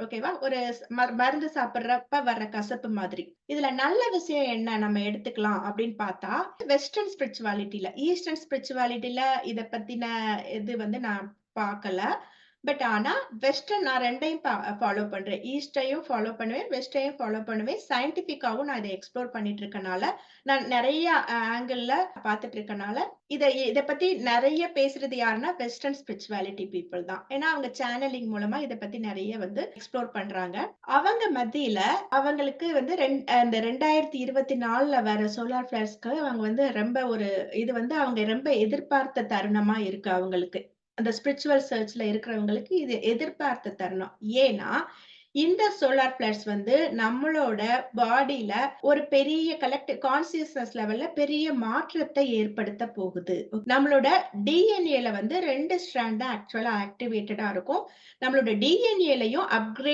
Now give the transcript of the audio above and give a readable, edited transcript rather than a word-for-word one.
ஓகேவா? ஒரு மருந்து சாப்பிடுறப்ப வர்ற கசப்பு மாதிரி. இதுல நல்ல விஷயம் என்ன நம்ம எடுத்துக்கலாம் அப்படின்னு பார்த்தா, வெஸ்டர்ன் ஸ்பிரிச்சுவாலிட்டில ஈஸ்டர்ன் ஸ்பிரிச்சுவாலிட்டில இத பத்தின இது வந்து நான் பார்க்கல. ஆனா வெஸ்டர்ன் நான் 2யும் ஃபாலோ பண்றேன். ஈஸ்ட்டையும் ஃபாலோ பண்ணுவேன், வெஸ்ட்டையும் ஃபாலோ பண்ணுவேன். சயன்டிஃபிக்காவும் நான் இத எக்ஸ்ப்ளோர் பண்ணிட்டு இருக்கனால, நான் நெறைய ஆங்கிள்ல பார்த்துட்டு இருக்கனால, இத இத பத்தி நெறைய பேசுறது யாருன்னா, வெஸ்டர்ன் ஸ்பிரிச்சுவாலிட்டி பீப்பிள் தான். ஏன்னா, அவங்க சேனலிங் மூலமா இத பத்தி நெறைய வந்து எக்ஸ்ப்ளோர் பண்றாங்க. அவங்க மத்தியில அவங்களுக்கு வந்து அந்த 2024ல வர சோலார் ஃபிளேர்ஸ்க்கு அவங்க வந்து ரொம்ப ஒரு இது வந்து அவங்க ரொம்ப எதிர்பார்த்த தருணமா இருக்கு அவங்களுக்கு. அந்த ஸ்பிரிச்சுவல் சர்ச்ல இருக்கிறவங்களுக்கு இது எதிர்பார்த்த தருணம். ஏன்னா, இந்த சோலார் பிளேட்ஸ் வந்து நம்மளோட பாடியில ஒரு பெரிய கலெக்டிவ் கான்ஷியஸ்னஸ் லெவல்ல பெரிய மாற்றத்தை ஏற்படுத்த போகுது. நம்மளோட டிஎன்ஏல வந்து 2 ஸ்ட்ராண்ட் தான் ஆக்சுவலா ஆக்டிவேட்டடா இருக்கும். நம்மளோட டிஎன்ஏலயும் அப்கிரேட்